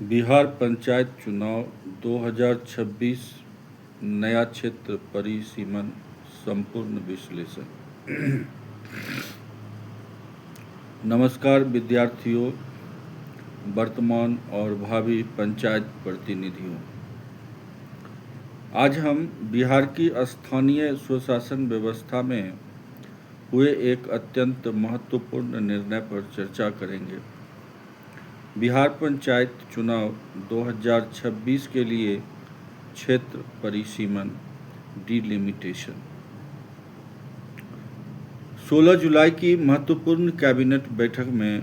बिहार पंचायत चुनाव 2026 नया क्षेत्र परिसीमन संपूर्ण विश्लेषण। नमस्कार विद्यार्थियों, वर्तमान और भावी पंचायत प्रतिनिधियों। आज हम बिहार की स्थानीय स्वशासन व्यवस्था में हुए एक अत्यंत महत्वपूर्ण निर्णय पर चर्चा करेंगे। बिहार पंचायत चुनाव 2026 के लिए क्षेत्र परिसीमन डिलिमिटेशन। 16 जुलाई की महत्वपूर्ण कैबिनेट बैठक में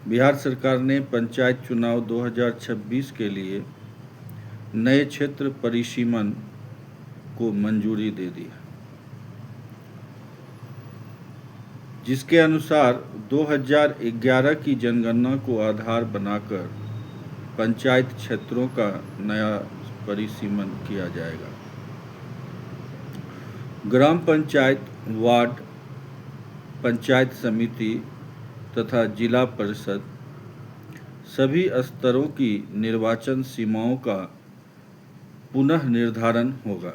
बिहार सरकार ने पंचायत चुनाव 2026 के लिए नए क्षेत्र परिसीमन को मंजूरी दे दी, जिसके अनुसार 2011 की जनगणना को आधार बनाकर पंचायत क्षेत्रों का नया परिसीमन किया जाएगा। ग्राम पंचायत, वार्ड, पंचायत समिति तथा जिला परिषद सभी स्तरों की निर्वाचन सीमाओं का पुनः निर्धारण होगा।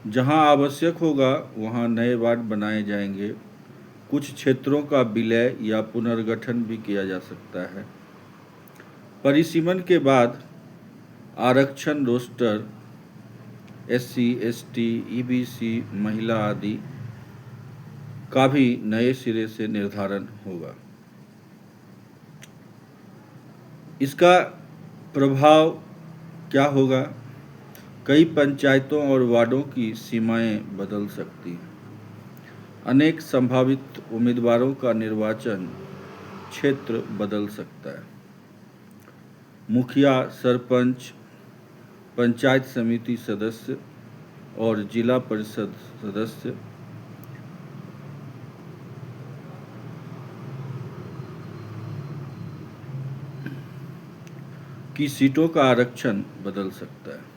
जहां आवश्यक होगा वहां नए वार्ड बनाए जाएंगे। कुछ क्षेत्रों का विलय या पुनर्गठन भी किया जा सकता है। परिसीमन के बाद आरक्षण रोस्टर SC, ST, EBC, महिला आदि का भी नए सिरे से निर्धारण होगा। इसका प्रभाव क्या होगा? कई पंचायतों और वार्डों की सीमाएं बदल सकती हैं। अनेक संभावित उम्मीदवारों का निर्वाचन क्षेत्र बदल सकता है। मुखिया, सरपंच, पंचायत समिति सदस्य और जिला परिषद सदस्य की सीटों का आरक्षण बदल सकता है।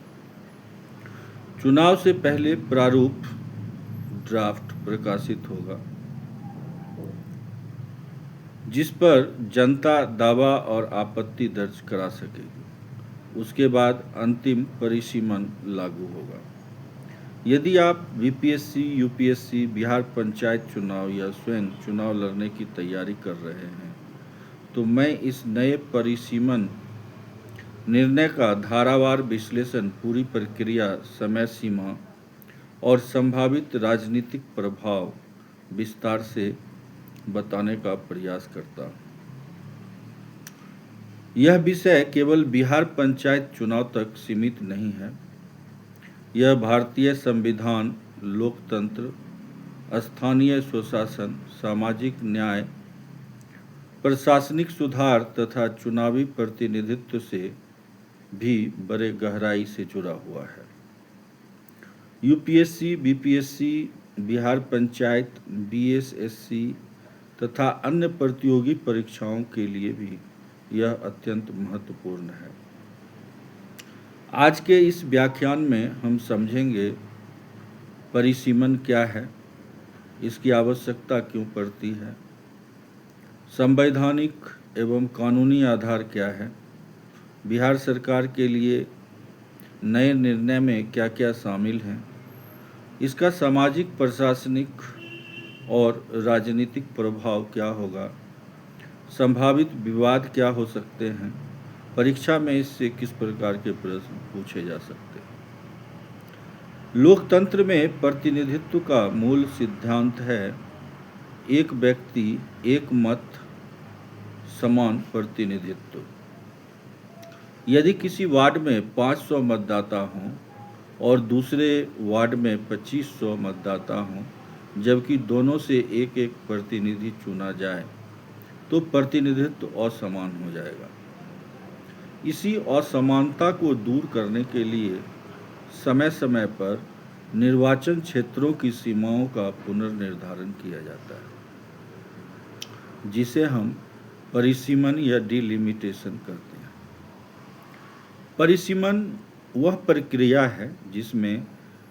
चुनाव से पहले प्रारूप ड्राफ्ट प्रकाशित होगा, जिस पर जनता दावा और आपत्ति दर्ज करा सकेगी। उसके बाद अंतिम परिसीमन लागू होगा। यदि आप VPSC, UPSC, बिहार पंचायत चुनाव या स्वयं चुनाव लड़ने की तैयारी कर रहे हैं, तो मैं इस नए परिसीमन निर्णय का धारावार विश्लेषण, पूरी प्रक्रिया, समय सीमा और संभावित राजनीतिक प्रभाव विस्तार से बताने का प्रयास करता हूं। यह विषय केवल बिहार पंचायत चुनाव तक सीमित नहीं है। यह भारतीय संविधान, लोकतंत्र, स्थानीय स्वशासन, सामाजिक न्याय, प्रशासनिक सुधार तथा चुनावी प्रतिनिधित्व से भी बड़े गहराई से जुड़ा हुआ है। UPSC, BPSC, Bihar panchayat, BSSC तथा अन्य प्रतियोगी परीक्षाओं के लिए भी यह अत्यंत महत्वपूर्ण है। आज के इस व्याख्यान में हम समझेंगे परिसीमन क्या है, इसकी आवश्यकता क्यों पड़ती है, संवैधानिक एवं कानूनी आधार क्या है, बिहार सरकार के लिए नए निर्णय में क्या क्या शामिल हैं, इसका सामाजिक, प्रशासनिक और राजनीतिक प्रभाव क्या होगा, संभावित विवाद क्या हो सकते हैं, परीक्षा में इससे किस प्रकार के प्रश्न पूछे जा सकते हैं। लोकतंत्र में प्रतिनिधित्व का मूल सिद्धांत है एक व्यक्ति, एक मत, समान प्रतिनिधित्व। यदि किसी वार्ड में 500 मतदाता हों और दूसरे वार्ड में 2500 मतदाता हों, जबकि दोनों से एक एक प्रतिनिधि चुना जाए, तो प्रतिनिधित्व असमान हो जाएगा। इसी असमानता को दूर करने के लिए समय समय पर निर्वाचन क्षेत्रों की सीमाओं का पुनर्निर्धारण किया जाता है, जिसे हम परिसीमन या डिलिमिटेशन कहते हैं। परिसीमन वह प्रक्रिया है जिसमें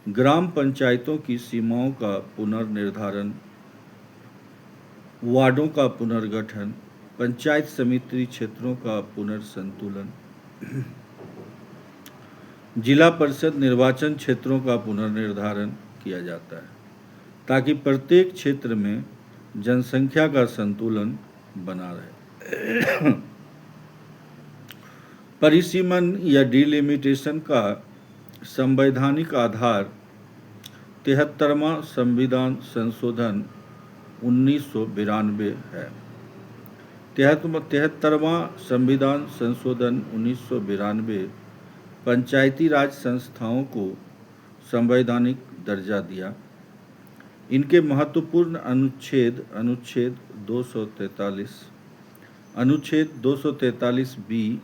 ग्राम पंचायतों की सीमाओं का पुनर्निर्धारण, वार्डों का पुनर्गठन पंचायत समिति क्षेत्रों का पुनर्संतुलन, जिला परिषद निर्वाचन क्षेत्रों का पुनर्निर्धारण किया जाता है ताकि प्रत्येक क्षेत्र में जनसंख्या का संतुलन बना रहे। परिसीमन या डिलिमिटेशन का संवैधानिक आधार 73वां संविधान संशोधन 1992 है। 73वां संविधान संशोधन 1992 पंचायती राज संस्थाओं को संवैधानिक दर्जा दिया। इनके महत्वपूर्ण अनुच्छेद 243, अनुच्छेद 243B,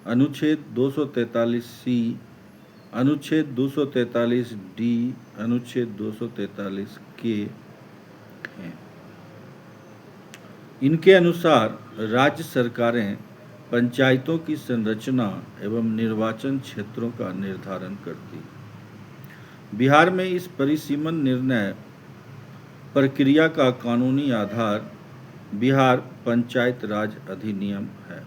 अनुच्छेद 243C, अनुच्छेद 243D, अनुच्छेद 243K हैं। इनके अनुसार राज्य सरकारें पंचायतों की संरचना एवं निर्वाचन क्षेत्रों का निर्धारण करती। बिहार में इस परिसीमन निर्णय प्रक्रिया का कानूनी आधार बिहार पंचायत राज अधिनियम है।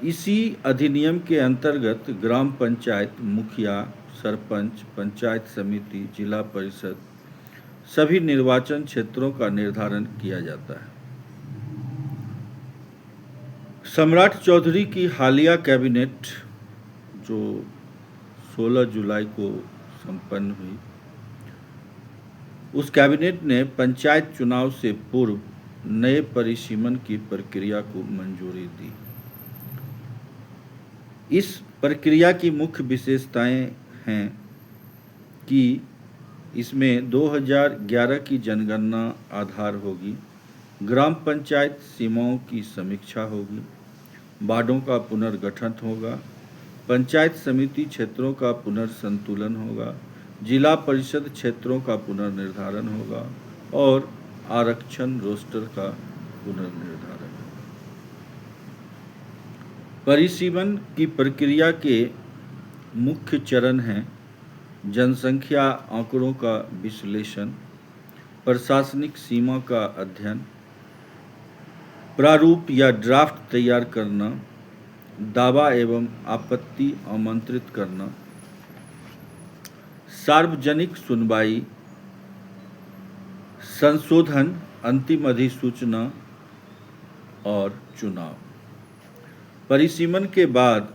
इसी अधिनियम के अंतर्गत ग्राम पंचायत मुखिया, सरपंच, पंचायत समिति, जिला परिषद सभी निर्वाचन क्षेत्रों का निर्धारण किया जाता है। सम्राट चौधरी की हालिया कैबिनेट जो 16 जुलाई को संपन्न हुई, उस कैबिनेट ने पंचायत चुनाव से पूर्व नए परिसीमन की प्रक्रिया को मंजूरी दी। इस प्रक्रिया की मुख्य विशेषताएं हैं कि इसमें 2011 की जनगणना आधार होगी, ग्राम पंचायत सीमाओं की समीक्षा होगी, वार्डों का पुनर्गठन होगा, पंचायत समिति क्षेत्रों का पुनर्संतुलन होगा, जिला परिषद क्षेत्रों का पुनर्निर्धारण होगा और आरक्षण रोस्टर का पुनर्निर्धारण। परिसीमन की प्रक्रिया के मुख्य चरण हैं जनसंख्या आंकड़ों का विश्लेषण, प्रशासनिक सीमा का अध्ययन, प्रारूप या ड्राफ्ट तैयार करना, दावा एवं आपत्ति आमंत्रित करना, सार्वजनिक सुनवाई, संशोधन, अंतिम अधिसूचना और चुनाव। परिसीमन के बाद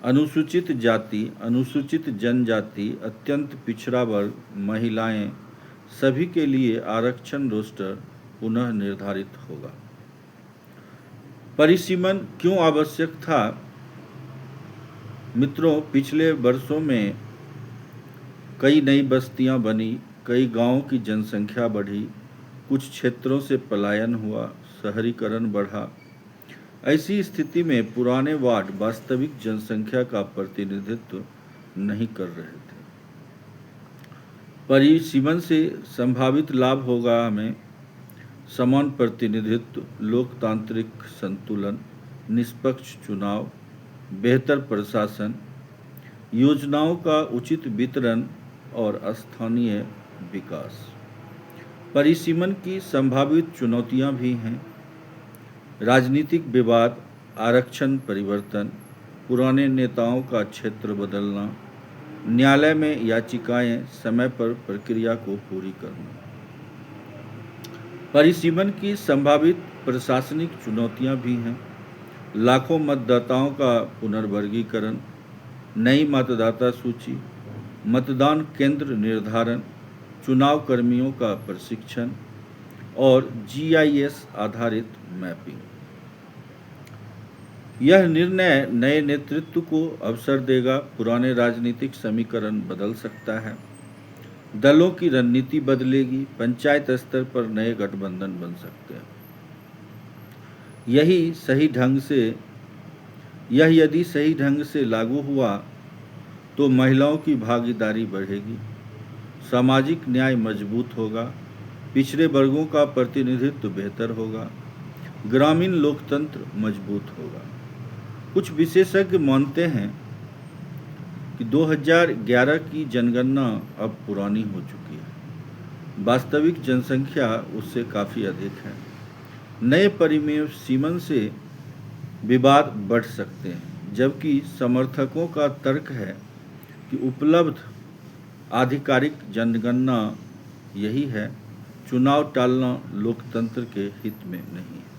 अनुसूचित जाति, अनुसूचित जनजाति, अत्यंत पिछड़ा वर्ग, महिलाएं सभी के लिए आरक्षण रोस्टर पुनः निर्धारित होगा। परिसीमन क्यों आवश्यक था? मित्रों, पिछले वर्षों में कई नई बस्तियां बनी, कई गांवों की जनसंख्या बढ़ी, कुछ क्षेत्रों से पलायन हुआ, शहरीकरण बढ़ा। ऐसी स्थिति में पुराने वार्ड वास्तविक जनसंख्या का प्रतिनिधित्व नहीं कर रहे थे। परिसीमन से संभावित लाभ होगा हमें समान प्रतिनिधित्व, लोकतांत्रिक संतुलन, निष्पक्ष चुनाव, बेहतर प्रशासन, योजनाओं का उचित वितरण और स्थानीय विकास। परिसीमन की संभावित चुनौतियां भी हैं। राजनीतिक विवाद, आरक्षण परिवर्तन, पुराने नेताओं का क्षेत्र बदलना, न्यायालय में याचिकाएं समय पर प्रक्रिया को पूरी करना। परिसीमन की संभावित प्रशासनिक चुनौतियां भी हैं। लाखों मतदाताओं का पुनर्वर्गीकरण, नई मतदाता सूची, मतदान केंद्र निर्धारण, चुनाव कर्मियों का प्रशिक्षण और GIS आधारित मैपिंग। यह निर्णय नए नेतृत्व को अवसर देगा। पुराने राजनीतिक समीकरण बदल सकता है, दलों की रणनीति बदलेगी, पंचायत स्तर पर नए गठबंधन बन सकते हैं। यह यदि सही ढंग से लागू हुआ तो महिलाओं की भागीदारी बढ़ेगी, सामाजिक न्याय मजबूत होगा, पिछड़े वर्गों का प्रतिनिधित्व बेहतर होगा, ग्रामीण लोकतंत्र मजबूत होगा। कुछ विशेषज्ञ मानते हैं कि 2011 की जनगणना अब पुरानी हो चुकी है। वास्तविक जनसंख्या उससे काफ़ी अधिक है। नए परिमेय सीमन से विवाद बढ़ सकते हैं, जबकि समर्थकों का तर्क है कि उपलब्ध आधिकारिक जनगणना यही है। चुनाव टालना लोकतंत्र के हित में नहीं है।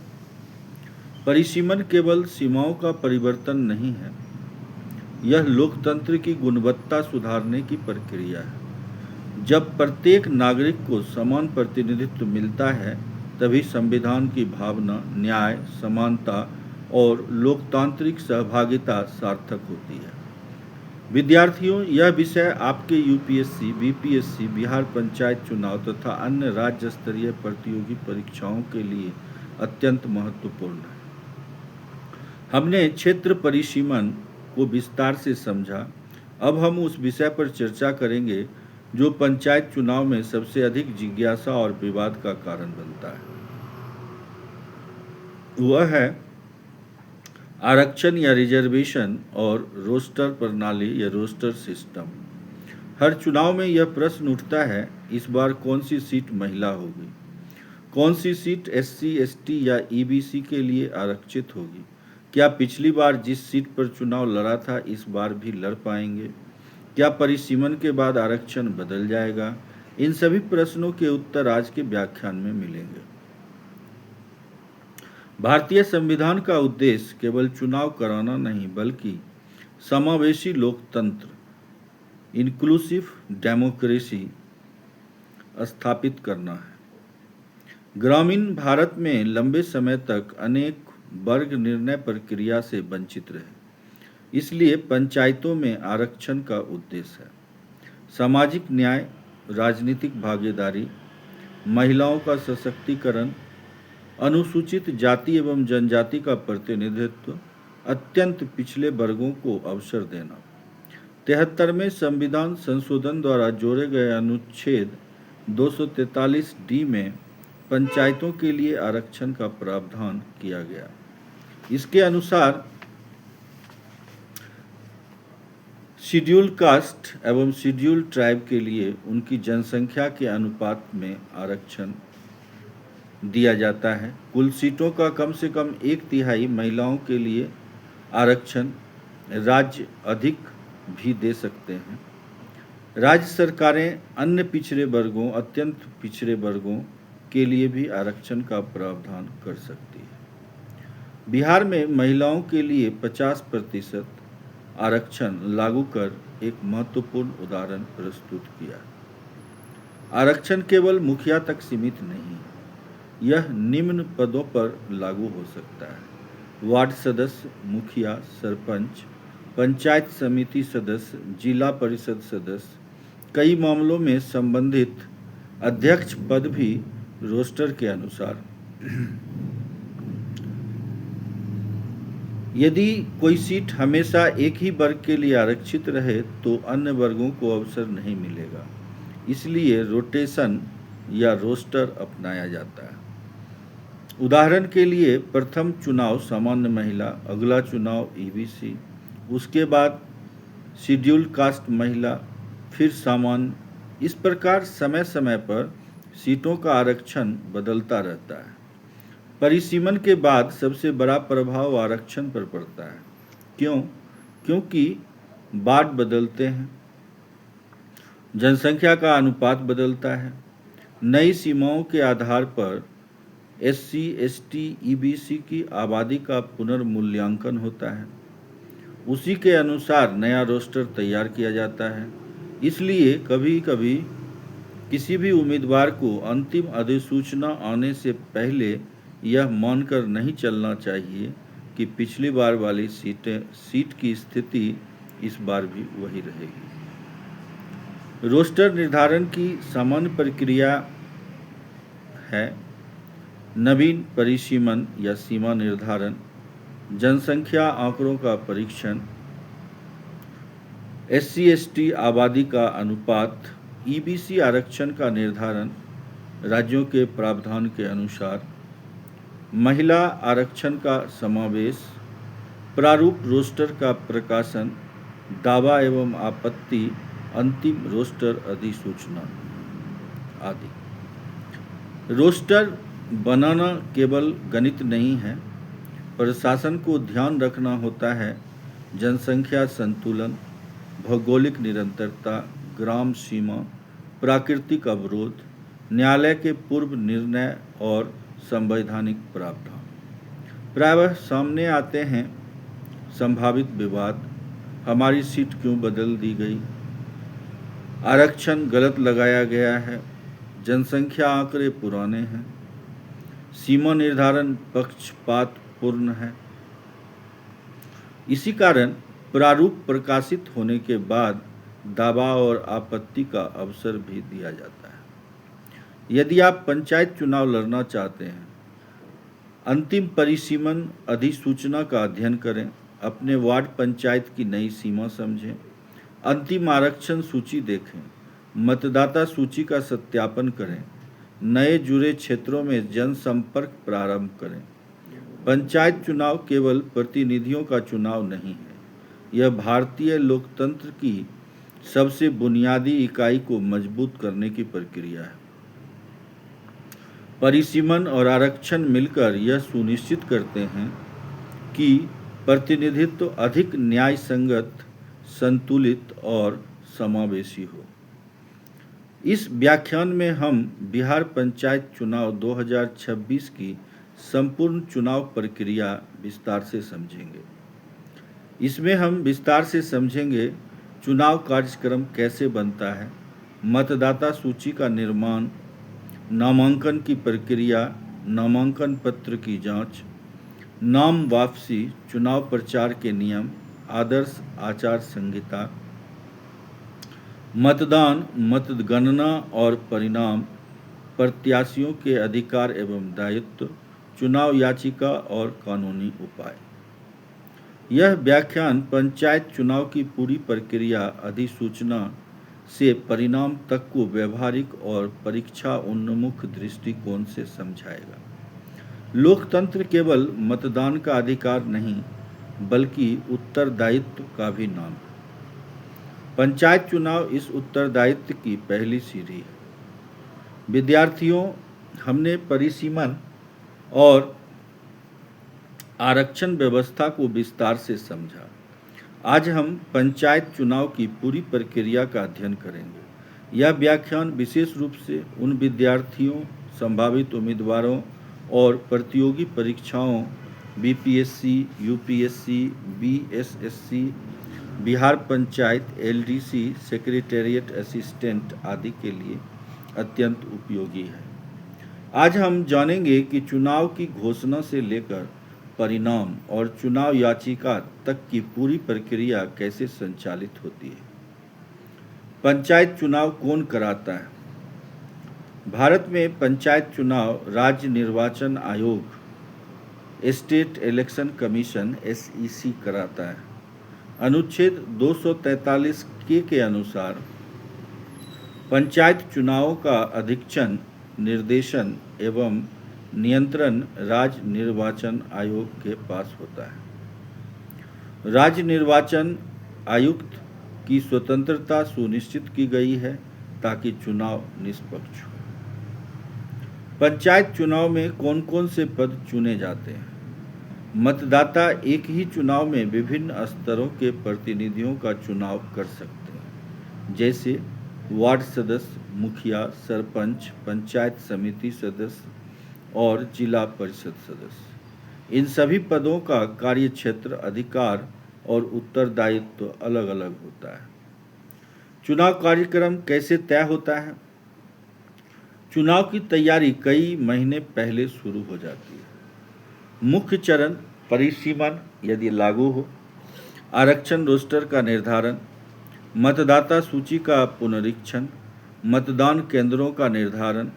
परिसीमन केवल सीमाओं का परिवर्तन नहीं है, यह लोकतंत्र की गुणवत्ता सुधारने की प्रक्रिया है। जब प्रत्येक नागरिक को समान प्रतिनिधित्व मिलता है, तभी संविधान की भावना, न्याय, समानता और लोकतांत्रिक सहभागिता सार्थक होती है। विद्यार्थियों, यह विषय आपके यूपीएससी, बीपीएससी, बिहार पंचायत चुनाव तथा अन्य राज्य स्तरीय प्रतियोगी परीक्षाओं के लिए अत्यंत महत्वपूर्ण है। हमने क्षेत्र परिसीमन को विस्तार से समझा। अब हम उस विषय पर चर्चा करेंगे जो पंचायत चुनाव में सबसे अधिक जिज्ञासा और विवाद का कारण बनता है। वह है आरक्षण या रिजर्वेशन और रोस्टर प्रणाली या रोस्टर सिस्टम। हर चुनाव में यह प्रश्न उठता है, इस बार कौन सी सीट महिला होगी, कौन सी सीट एससी, एसटी या ईबीसी के लिए आरक्षित होगी, क्या पिछली बार जिस सीट पर चुनाव लड़ा था इस बार भी लड़ पाएंगे, क्या परिसीमन के बाद आरक्षण बदल जाएगा। इन सभी प्रश्नों के उत्तर आज के व्याख्यान में मिलेंगे। भारतीय संविधान का उद्देश्य केवल चुनाव कराना नहीं, बल्कि समावेशी लोकतंत्र, इंक्लूसिव डेमोक्रेसी स्थापित करना है। ग्रामीण भारत में लंबे समय तक अनेक वर्ग निर्णय प्रक्रिया से वंचित रहे, इसलिए पंचायतों में आरक्षण का उद्देश्य है सामाजिक न्याय, राजनीतिक भागीदारी, महिलाओं का सशक्तिकरण, अनुसूचित जाति एवं जनजाति का प्रतिनिधित्व, अत्यंत पिछले वर्गों को अवसर देना। 73वें संविधान संशोधन द्वारा जोड़े गए अनुच्छेद 243D में पंचायतों के लिए आरक्षण का प्रावधान किया गया। इसके अनुसार शेड्यूल कास्ट एवं शेड्यूल ट्राइब के लिए उनकी जनसंख्या के अनुपात में आरक्षण दिया जाता है। कुल सीटों का कम से कम 1/3 महिलाओं के लिए आरक्षण राज्य अधिक भी दे सकते हैं। राज्य सरकारें अन्य पिछड़े वर्गों, अत्यंत पिछड़े वर्गों के लिए भी आरक्षण का प्रावधान कर सकती है। बिहार में महिलाओं के लिए 50% आरक्षण लागू कर एक महत्वपूर्ण उदाहरण प्रस्तुत किया। आरक्षण केवल मुखिया तक सीमित नहीं, यह निम्न पदों पर लागू हो सकता है: वार्ड सदस्य, मुखिया, सरपंच, पंचायत समिति सदस्य, जिला परिषद सदस्य। कई मामलों में संबंधित अध्यक्ष पद भी रोस्टर के अनुसार। यदि कोई सीट हमेशा एक ही वर्ग के लिए आरक्षित रहे तो अन्य वर्गों को अवसर नहीं मिलेगा, इसलिए रोटेशन या रोस्टर अपनाया जाता है। उदाहरण के लिए प्रथम चुनाव सामान्य महिला, अगला चुनाव ईबीसी, उसके बाद शेड्यूल कास्ट महिला, फिर सामान्य। इस प्रकार समय समय पर सीटों का आरक्षण बदलता रहता है। परिसीमन के बाद सबसे बड़ा प्रभाव आरक्षण पर पड़ता है। क्यों? क्योंकि वार्ड बदलते हैं, जनसंख्या का अनुपात बदलता है, नई सीमाओं के आधार पर एससी, एसटी, ईबीसी की आबादी का पुनर्मूल्यांकन होता है, उसी के अनुसार नया रोस्टर तैयार किया जाता है। इसलिए कभी कभी किसी भी उम्मीदवार को अंतिम अधिसूचना आने से पहले यह मानकर नहीं चलना चाहिए कि पिछली बार वाली सीट की स्थिति इस बार भी वही रहेगी। रोस्टर निर्धारण की सामान्य प्रक्रिया है नवीन परिसीमन या सीमा निर्धारण, जनसंख्या आंकड़ों का परीक्षण, एससी एसटी आबादी का अनुपात, ईबीसी आरक्षण का निर्धारण राज्यों के प्रावधान के अनुसार, महिला आरक्षण का समावेश, प्रारूप रोस्टर का प्रकाशन, दावा एवं आपत्ति, अंतिम रोस्टर अधिसूचना आदि। रोस्टर बनाना केवल गणित नहीं है, प्रशासन को ध्यान रखना होता है जनसंख्या संतुलन, भौगोलिक निरंतरता, ग्राम सीमा, प्राकृतिक अवरोध, न्यायालय के पूर्व निर्णय और संवैधानिक प्रावधान। प्रायः सामने आते हैं संभावित विवाद, हमारी सीट क्यों बदल दी गई, आरक्षण गलत लगाया गया है, जनसंख्या आंकड़े पुराने हैं, सीमा निर्धारण पक्षपातपूर्ण है। इसी कारण प्रारूप प्रकाशित होने के बाद दावा और आपत्ति का अवसर भी दिया जाता है। यदि आप पंचायत चुनाव लड़ना चाहते हैं, अंतिम परिसीमन अधिसूचना का अध्ययन करें, अपने वार्ड पंचायत की नई सीमा समझें, अंतिम आरक्षण सूची देखें, मतदाता सूची का सत्यापन करें, नए जुड़े क्षेत्रों में जनसंपर्क प्रारंभ करें। पंचायत चुनाव केवल प्रतिनिधियों का चुनाव नहीं है, यह भारतीय लोकतंत्र की सबसे बुनियादी इकाई को मजबूत करने की प्रक्रिया है। परिसीमन और आरक्षण मिलकर यह सुनिश्चित करते हैं कि प्रतिनिधित्व अधिक न्याय संगत, संतुलित और समावेशी हो। इस व्याख्यान में हम बिहार पंचायत चुनाव 2026 की संपूर्ण चुनाव प्रक्रिया विस्तार से समझेंगे। इसमें हम विस्तार से समझेंगे चुनाव कार्यक्रम कैसे बनता है, मतदाता सूची का निर्माण, नामांकन की प्रक्रिया, नामांकन पत्र की जांच, नाम वापसी, चुनाव प्रचार के नियम, आदर्श आचार संहिता, मतदान, मतगणना और परिणाम, प्रत्याशियों के अधिकार एवं दायित्व, चुनाव याचिका और कानूनी उपाय। यह व्याख्यान पंचायत चुनाव की पूरी प्रक्रिया अधिसूचना से परिणाम तक को व्यवहारिक और परीक्षा उन्मुख दृष्टिकोण से समझाएगा। लोकतंत्र केवल मतदान का अधिकार नहीं, बल्कि उत्तरदायित्व का भी नाम है। पंचायत चुनाव इस उत्तरदायित्व की पहली सीढ़ी है। विद्यार्थियों, हमने परिसीमन और आरक्षण व्यवस्था को विस्तार से समझा। आज हम पंचायत चुनाव की पूरी प्रक्रिया का अध्ययन करेंगे। यह व्याख्यान विशेष रूप से उन विद्यार्थियों, संभावित उम्मीदवारों और प्रतियोगी परीक्षाओं BPSC, UPSC, BSSC, Bihar panchayat, LDC, secretariat assistant आदि के लिए अत्यंत उपयोगी है। आज हम जानेंगे कि चुनाव की घोषणा से लेकर परिणाम और चुनाव याचिका तक की पूरी प्रक्रिया कैसे संचालित होती है। पंचायत चुनाव कौन कराता है? भारत में पंचायत चुनाव राज्य निर्वाचन आयोग, स्टेट इलेक्शन कमीशन (SEC) कराता है। अनुच्छेद 243 के अनुसार पंचायत चुनावों का अधीक्षण, निर्देशन एवं नियंत्रण राज्य निर्वाचन आयोग के पास होता है। राज्य निर्वाचन आयुक्त की स्वतंत्रता सुनिश्चित की गई है ताकि चुनाव निष्पक्ष हो। पंचायत चुनाव में कौन कौन से पद चुने जाते हैं? मतदाता एक ही चुनाव में विभिन्न स्तरों के प्रतिनिधियों का चुनाव कर सकते हैं, जैसे वार्ड सदस्य, मुखिया, सरपंच, पंचायत समिति सदस्य और जिला परिषद सदस्य। इन सभी पदों का कार्यक्षेत्र, अधिकार और उत्तरदायित्व अलग अलग होता है। चुनाव कार्यक्रम कैसे तय होता है? चुनाव की तैयारी कई महीने पहले शुरू हो जाती है। मुख्य चरण परिसीमन यदि लागू हो, आरक्षण रोस्टर का निर्धारण, मतदाता सूची का पुनरीक्षण, मतदान केंद्रों का निर्धारण,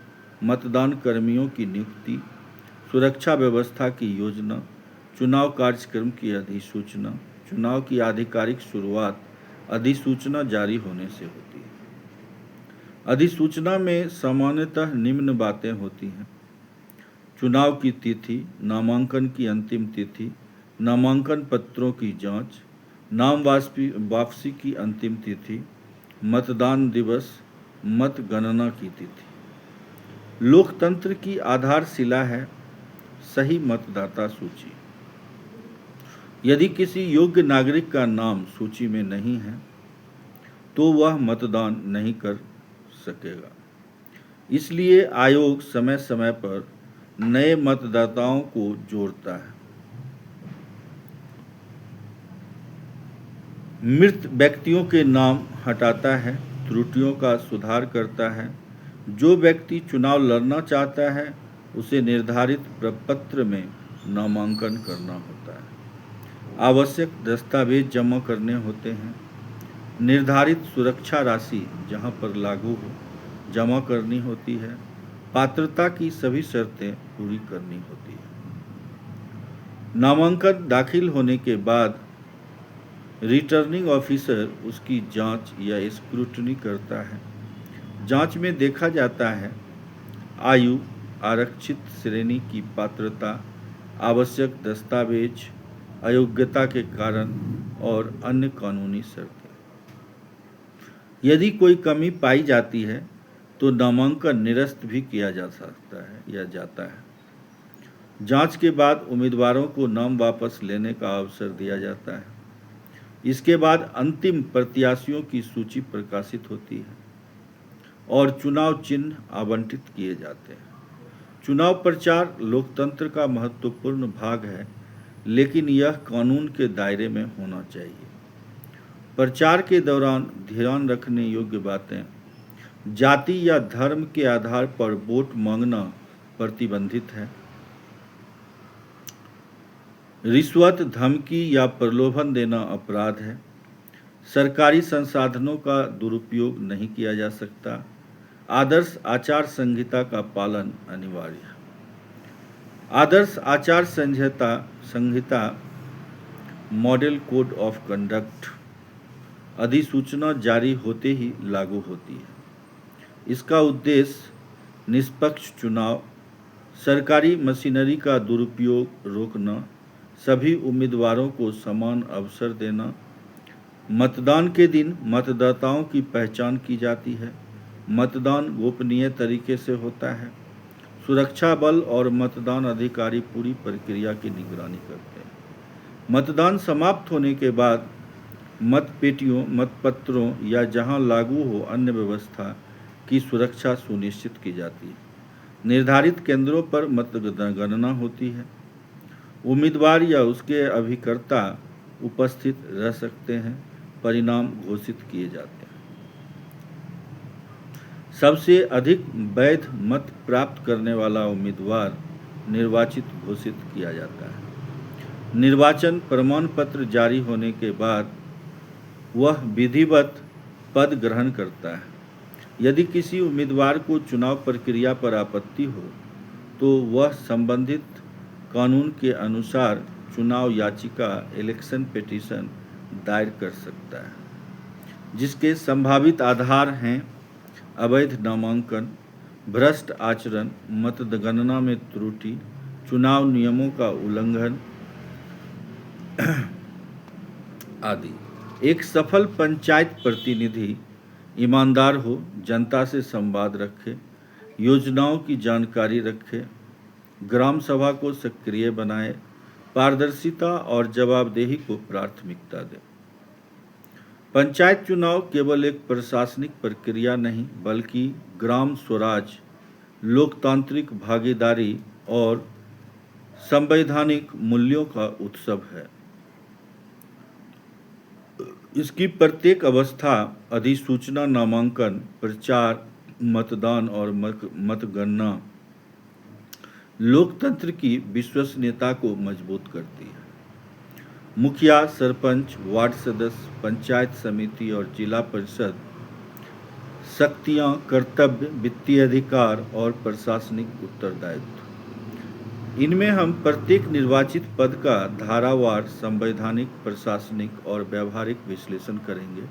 मतदान कर्मियों की नियुक्ति, सुरक्षा व्यवस्था की योजना, चुनाव कार्यक्रम की अधिसूचना। चुनाव की आधिकारिक शुरुआत अधिसूचना जारी होने से होती है। अधिसूचना में सामान्यतः निम्न बातें होती हैं: चुनाव की तिथि, नामांकन की अंतिम तिथि, नामांकन पत्रों की जांच, नाम वापसी की अंतिम तिथि, मतदान दिवस, मतगणना की तिथि। लोकतंत्र की आधारशिला है सही मतदाता सूची। यदि किसी योग्य नागरिक का नाम सूची में नहीं है तो वह मतदान नहीं कर सकेगा। इसलिए आयोग समय समय पर नए मतदाताओं को जोड़ता है। मृत व्यक्तियों के नाम हटाता है, त्रुटियों का सुधार करता है। जो व्यक्ति चुनाव लड़ना चाहता है उसे निर्धारित प्रपत्र में नामांकन करना होता है। आवश्यक दस्तावेज जमा करने होते हैं। निर्धारित सुरक्षा राशि जहां पर लागू हो जमा करनी होती है। पात्रता की सभी शर्तें पूरी करनी होती है। नामांकन दाखिल होने के बाद रिटर्निंग ऑफिसर उसकी जांच या स्क्रूटनी करता है। जांच में देखा जाता है आयु, आरक्षित श्रेणी की पात्रता, आवश्यक दस्तावेज, अयोग्यता के कारण और अन्य कानूनी शर्तें। यदि कोई कमी पाई जाती है तो नामांकन निरस्त भी किया जा सकता है या जाता है। जांच के बाद उम्मीदवारों को नाम वापस लेने का अवसर दिया जाता है। इसके बाद अंतिम प्रत्याशियों की सूची प्रकाशित होती है और चुनाव चिन्ह आवंटित किए जाते हैं। चुनाव प्रचार लोकतंत्र का महत्वपूर्ण भाग है, लेकिन यह कानून के दायरे में होना चाहिए। प्रचार के दौरान ध्यान रखने योग्य बातें: जाति या धर्म के आधार पर वोट मांगना प्रतिबंधित है। रिश्वत, धमकी या प्रलोभन देना अपराध है। सरकारी संसाधनों का दुरुपयोग नहीं किया जा सकता। आदर्श आचार संहिता का पालन अनिवार्य है। आदर्श आचार संहिता मॉडल कोड ऑफ कंडक्ट अधिसूचना जारी होते ही लागू होती है। इसका उद्देश्य निष्पक्ष चुनाव, सरकारी मशीनरी का दुरुपयोग रोकना, सभी उम्मीदवारों को समान अवसर देना। मतदान के दिन मतदाताओं की पहचान की जाती है। मतदान गोपनीय तरीके से होता है। सुरक्षा बल और मतदान अधिकारी पूरी प्रक्रिया की निगरानी करते हैं। मतदान समाप्त होने के बाद मतपेटियों, मतपत्रों या जहां लागू हो अन्य व्यवस्था की सुरक्षा सुनिश्चित की जाती है। निर्धारित केंद्रों पर मतगणना होती है। उम्मीदवार या उसके अभिकर्ता उपस्थित रह सकते हैं। परिणाम घोषित किए जाते हैं। सबसे अधिक वैध मत प्राप्त करने वाला उम्मीदवार निर्वाचित घोषित किया जाता है। निर्वाचन प्रमाण पत्र जारी होने के बाद वह विधिवत पद ग्रहण करता है। यदि किसी उम्मीदवार को चुनाव प्रक्रिया पर आपत्ति हो तो वह संबंधित कानून के अनुसार चुनाव याचिका इलेक्शन पिटीशन दायर कर सकता है, जिसके संभावित आधार हैं अवैध नामांकन, भ्रष्ट आचरण, मतगणना में त्रुटि, चुनाव नियमों का उल्लंघन आदि। एक सफल पंचायत प्रतिनिधि ईमानदार हो, जनता से संवाद रखे, योजनाओं की जानकारी रखे, ग्राम सभा को सक्रिय बनाए, पारदर्शिता और जवाबदेही को प्राथमिकता दे। पंचायत चुनाव केवल एक प्रशासनिक प्रक्रिया नहीं, बल्कि ग्राम स्वराज, लोकतांत्रिक भागीदारी और संवैधानिक मूल्यों का उत्सव है। इसकी प्रत्येक अवस्था अधिसूचना, नामांकन, प्रचार, मतदान और मतगणना लोकतंत्र की विश्वसनीयता को मजबूत करती है। मुखिया, सरपंच, वार्ड सदस्य, पंचायत समिति और जिला परिषद शक्तियां, कर्तव्य, वित्तीय अधिकार और प्रशासनिक उत्तरदायित्व। इनमें हम प्रत्येक निर्वाचित पद का धारावार संवैधानिक, प्रशासनिक और व्यावहारिक विश्लेषण करेंगे।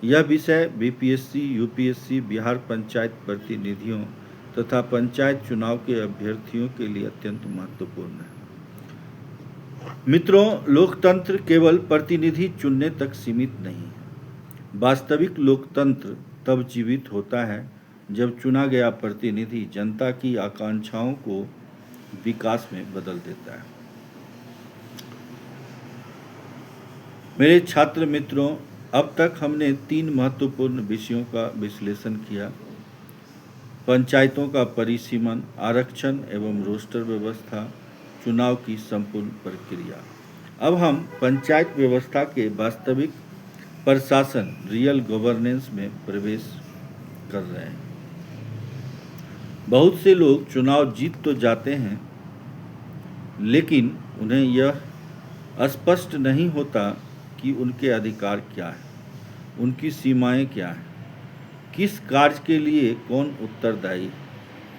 यह विषय बीपीएससी, यूपीएससी, बिहार पंचायत प्रतिनिधियों तथा पंचायत चुनाव के अभ्यर्थियों के लिए अत्यंत महत्वपूर्ण है। मित्रों, लोकतंत्र केवल प्रतिनिधि चुनने तक सीमित नहीं है। वास्तविक लोकतंत्र तब जीवित होता है जब चुना गया प्रतिनिधि जनता की आकांक्षाओं को विकास में बदल देता है। मेरे छात्र मित्रों, अब तक हमने 3 महत्वपूर्ण विषयों का विश्लेषण किया: पंचायतों का परिसीमन, आरक्षण एवं रोस्टर व्यवस्था, चुनाव की संपूर्ण प्रक्रिया। अब हम पंचायत व्यवस्था के वास्तविक प्रशासन, रियल गवर्नेंस में प्रवेश कर रहे हैं। बहुत से लोग चुनाव जीत तो जाते हैं, लेकिन उन्हें यह स्पष्ट नहीं होता कि उनके अधिकार क्या हैं, उनकी सीमाएं क्या हैं, किस कार्य के लिए कौन उत्तरदायी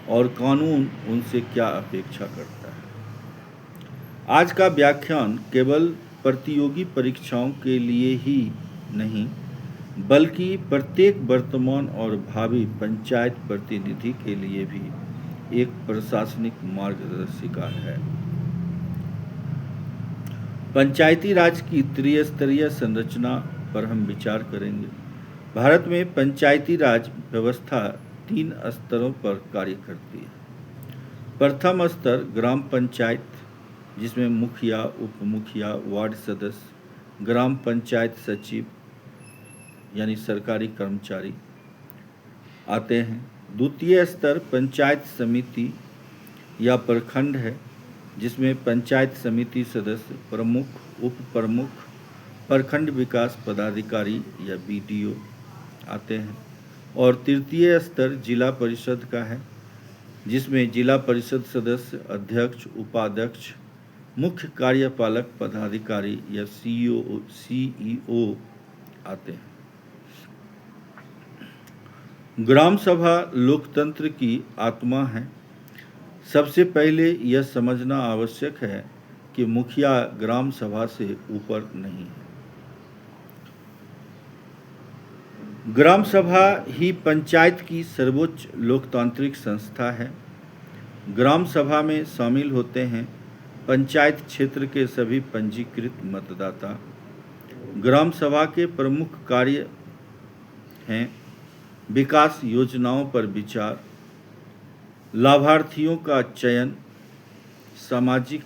और कानून उनसे क्या अपेक्षा करता है। आज का व्याख्यान केवल प्रतियोगी परीक्षाओं के लिए ही नहीं, बल्कि प्रत्येक वर्तमान और भावी पंचायत प्रतिनिधि के लिए भी एक प्रशासनिक मार्गदर्शिका है। पंचायती राज की त्रिस्तरीय संरचना पर हम विचार करेंगे। भारत में पंचायती राज व्यवस्था 3 स्तरों पर कार्य करती है। प्रथम स्तर ग्राम पंचायत, जिसमें मुखिया, उप मुखिया, वार्ड सदस्य, ग्राम पंचायत सचिव यानी सरकारी कर्मचारी आते हैं। द्वितीय स्तर पंचायत समिति या प्रखंड है, जिसमें पंचायत समिति सदस्य, प्रमुख, उप प्रमुख, प्रखंड विकास पदाधिकारी या बीडीओ आते हैं। और तृतीय स्तर जिला परिषद का है, जिसमें जिला परिषद सदस्य, अध्यक्ष, उपाध्यक्ष, मुख्य कार्यपालक पदाधिकारी या सीईओ आते हैं। ग्राम सभा लोकतंत्र की आत्मा है। सबसे पहले यह समझना आवश्यक है कि मुखिया ग्राम सभा से ऊपर नहीं है। ग्राम सभा ही पंचायत की सर्वोच्च लोकतांत्रिक संस्था है। ग्राम सभा में शामिल होते हैं पंचायत क्षेत्र के सभी पंजीकृत मतदाता। ग्राम सभा के प्रमुख कार्य हैं विकास योजनाओं पर विचार, लाभार्थियों का चयन, सामाजिक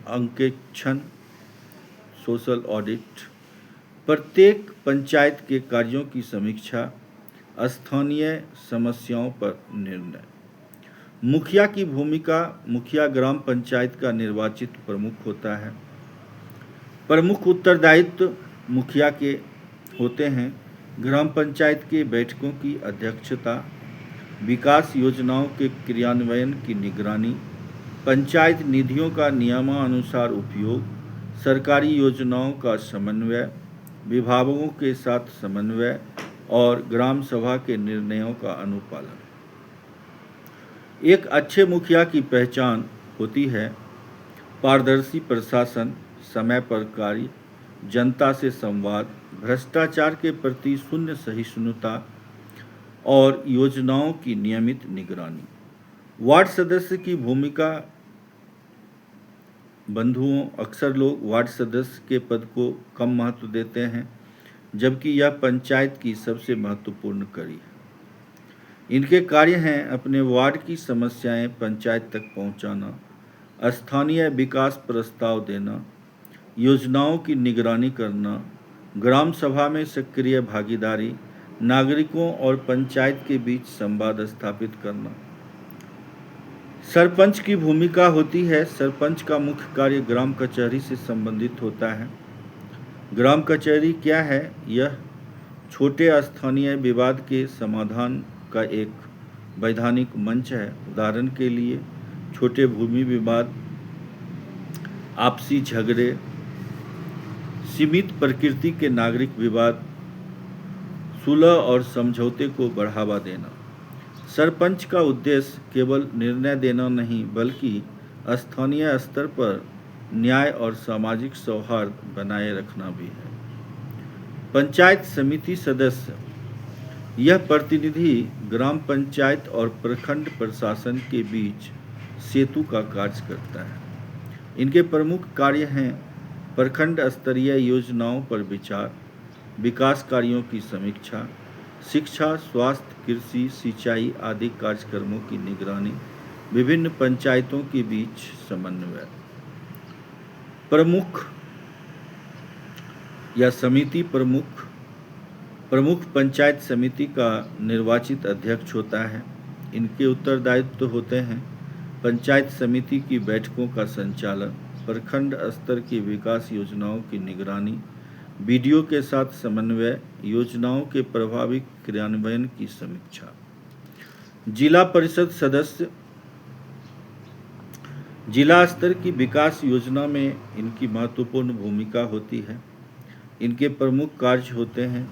अंकेक्षण, सोशल ऑडिट, प्रत्येक पंचायत के कार्यों की समीक्षा, स्थानीय समस्याओं पर निर्णय। मुखिया की भूमिका: मुखिया ग्राम पंचायत का निर्वाचित प्रमुख होता है। प्रमुख उत्तरदायित्व मुखिया के होते हैं ग्राम पंचायत के बैठकों की अध्यक्षता, विकास योजनाओं के क्रियान्वयन की निगरानी, पंचायत निधियों का नियमानुसार उपयोग, सरकारी योजनाओं का समन्वय, विभागों के साथ समन्वय और ग्राम सभा के निर्णयों का अनुपालन। एक अच्छे मुखिया की पहचान होती है पारदर्शी प्रशासन, समय पर कार्य, जनता से संवाद, भ्रष्टाचार के प्रति शून्य सहिष्णुता और योजनाओं की नियमित निगरानी। वार्ड सदस्य की भूमिका: बंधुओं, अक्सर लोग वार्ड सदस्य के पद को कम महत्व देते हैं, जबकि यह पंचायत की सबसे महत्वपूर्ण कड़ी है। इनके कार्य हैं अपने वार्ड की समस्याएं पंचायत तक पहुंचाना, स्थानीय विकास प्रस्ताव देना, योजनाओं की निगरानी करना, ग्राम सभा में सक्रिय भागीदारी, नागरिकों और पंचायत के बीच संवाद स्थापित करना। सरपंच की भूमिका होती है: सरपंच का मुख्य कार्य ग्राम कचहरी से संबंधित होता है। ग्राम कचहरी क्या है? यह छोटे स्थानीय विवाद के समाधान का एक वैधानिक मंच है। उदाहरण के लिए छोटे भूमि विवाद, आपसी झगड़े, सीमित प्रकृति के नागरिक विवाद, सुलह और समझौते को बढ़ावा देना। सरपंच का उद्देश्य केवल निर्णय देना नहीं, बल्कि स्थानीय स्तर पर न्याय और सामाजिक सौहार्द बनाए रखना भी है। पंचायत समिति सदस्य: यह प्रतिनिधि ग्राम पंचायत और प्रखंड प्रशासन के बीच सेतु का कार्य करता है। इनके प्रमुख कार्य हैं प्रखंड स्तरीय योजनाओं पर विचार, विकास कार्यों की समीक्षा, शिक्षा, स्वास्थ्य, कृषि, सिंचाई आदि कार्यक्रमों की निगरानी, विभिन्न पंचायतों के बीच समन्वय। प्रमुख या समिति प्रमुख पंचायत समिति का निर्वाचित अध्यक्ष होता है। इनके उत्तरदायित्व होते हैं पंचायत समिति की बैठकों का संचालन, प्रखंड स्तर की विकास योजनाओं की निगरानी, बीडीओ के साथ समन्वय, योजनाओं के प्रभावी क्रियान्वयन की समीक्षा। जिला परिषद सदस्य जिला स्तर की विकास योजना में इनकी महत्वपूर्ण भूमिका होती है। इनके प्रमुख कार्य होते हैं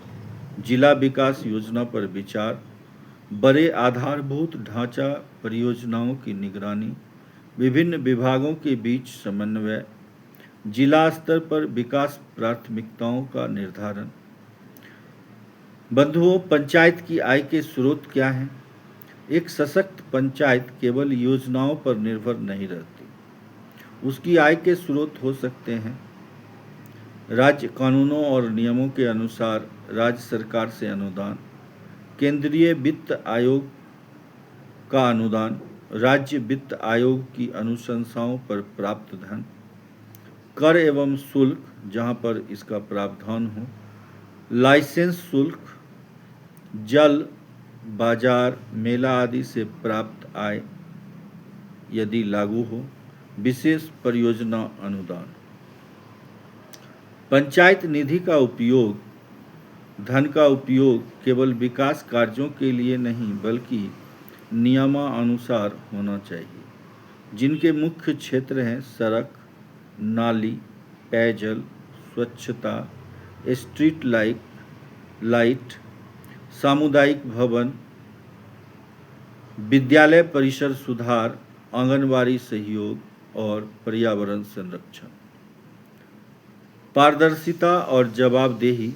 जिला विकास योजना पर विचार, बड़े आधारभूत ढांचा परियोजनाओं की निगरानी, विभिन्न विभागों के बीच समन्वय, जिला स्तर पर विकास प्राथमिकताओं का निर्धारण। बंधुओं, पंचायत की आय के स्रोत क्या हैं? एक सशक्त पंचायत केवल योजनाओं पर निर्भर नहीं रहती। उसकी आय के स्रोत हो सकते हैं राज्य कानूनों और नियमों के अनुसार राज्य सरकार से अनुदान, केंद्रीय वित्त आयोग का अनुदान, राज्य वित्त आयोग की अनुशंसाओं पर प्राप्त धन, कर एवं शुल्क जहां पर इसका प्रावधान हो, लाइसेंस शुल्क, जल, बाजार, मेला आदि से प्राप्त आय यदि लागू हो, विशेष परियोजना अनुदान। पंचायत निधि का उपयोग, धन का उपयोग केवल विकास कार्यों के लिए नहीं बल्कि नियमानुसार होना चाहिए, जिनके मुख्य क्षेत्र हैं सड़क, नाली, पेयजल, स्वच्छता, स्ट्रीट लाइट, सामुदायिक भवन, विद्यालय परिसर सुधार, आंगनबाड़ी सहयोग और पर्यावरण संरक्षण। पारदर्शिता और जवाबदेही।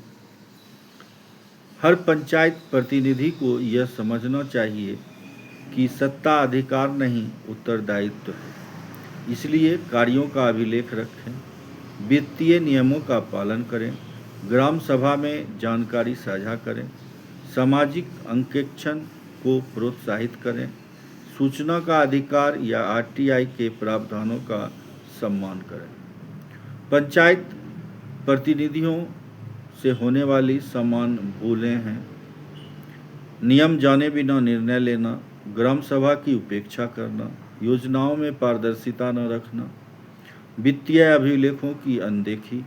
हर पंचायत प्रतिनिधि को यह समझना चाहिए कि सत्ता अधिकार नहीं, उत्तरदायित्व है। इसलिए कार्यों का अभिलेख रखें, वित्तीय नियमों का पालन करें, ग्राम सभा में जानकारी साझा करें, सामाजिक अंकेक्षण को प्रोत्साहित करें, सूचना का अधिकार या आरटीआई के प्रावधानों का सम्मान करें। पंचायत प्रतिनिधियों से होने वाली समान भूलें हैं नियम जाने बिना निर्णय लेना, ग्राम सभा की उपेक्षा करना, योजनाओं में पारदर्शिता न रखना, वित्तीय अभिलेखों की अनदेखी,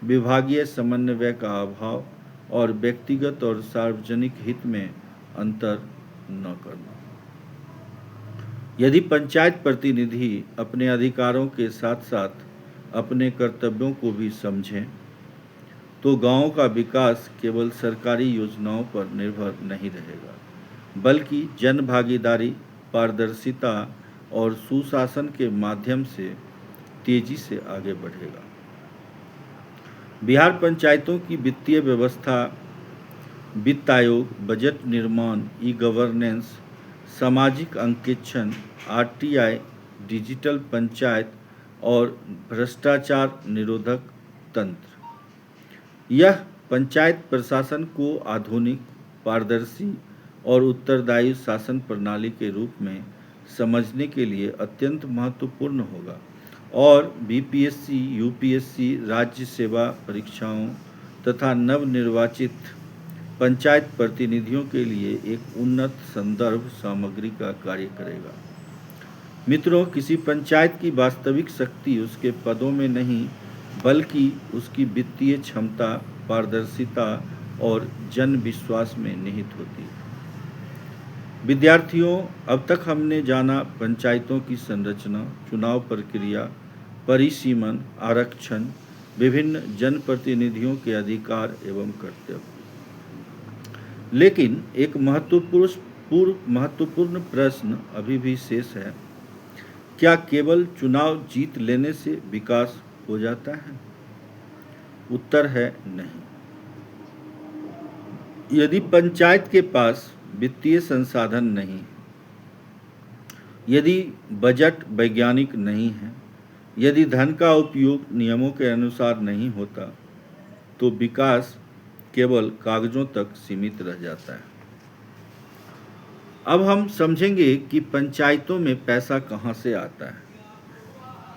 विभागीय समन्वय का अभाव और व्यक्तिगत और सार्वजनिक हित में अंतर न करना। यदि पंचायत प्रतिनिधि अपने अधिकारों के साथ साथ अपने कर्तव्यों को भी समझें तो गांव का विकास केवल सरकारी योजनाओं पर निर्भर नहीं रहेगा बल्कि जन भागीदारी, पारदर्शिता और सुशासन के माध्यम से तेजी से आगे बढ़ेगा। बिहार पंचायतों की वित्तीय व्यवस्था, वित्त आयोग, बजट निर्माण, ई गवर्नेंस, सामाजिक अंकेक्षण, आरटीआई, डिजिटल पंचायत और भ्रष्टाचार निरोधक तंत्र, यह पंचायत प्रशासन को आधुनिक, पारदर्शी और उत्तरदायी शासन प्रणाली के रूप में समझने के लिए अत्यंत महत्वपूर्ण होगा और बीपीएससी, यूपीएससी, राज्य सेवा परीक्षाओं तथा नवनिर्वाचित पंचायत प्रतिनिधियों के लिए एक उन्नत संदर्भ सामग्री का कार्य करेगा। मित्रों, किसी पंचायत की वास्तविक शक्ति उसके पदों में नहीं बल्कि उसकी वित्तीय क्षमता, पारदर्शिता और जन विश्वास में निहित होती है। विद्यार्थियों, अब तक हमने जाना पंचायतों की संरचना, चुनाव प्रक्रिया, परिसीमन, आरक्षण, विभिन्न जनप्रतिनिधियों के अधिकार एवं कर्तव्य। लेकिन एक महत्वपूर्ण प्रश्न अभी भी शेष है, क्या केवल चुनाव जीत लेने से विकास हो जाता है? उत्तर है नहीं। यदि पंचायत के पास वित्तीय संसाधन नहीं, यदि बजट वैज्ञानिक नहीं है, यदि धन का उपयोग नियमों के अनुसार नहीं होता, तो विकास केवल कागजों तक सीमित रह जाता है। अब हम समझेंगे कि पंचायतों में पैसा कहाँ से आता है,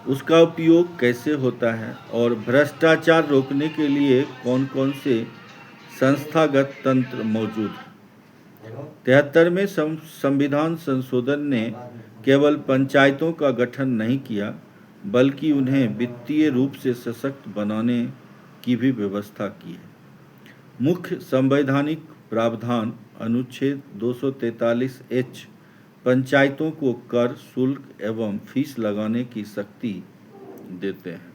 उसका उपयोग कैसे होता है और भ्रष्टाचार रोकने के लिए कौन कौन से संस्थागत तंत्र मौजूद हैं। 73वें संविधान संशोधन ने केवल पंचायतों का गठन नहीं किया, बल्कि उन्हें वित्तीय रूप से सशक्त बनाने की भी व्यवस्था की है। मुख्य संवैधानिक प्रावधान अनुच्छेद 243H पंचायतों को कर, शुल्क एवं फीस लगाने की शक्ति देते हैं।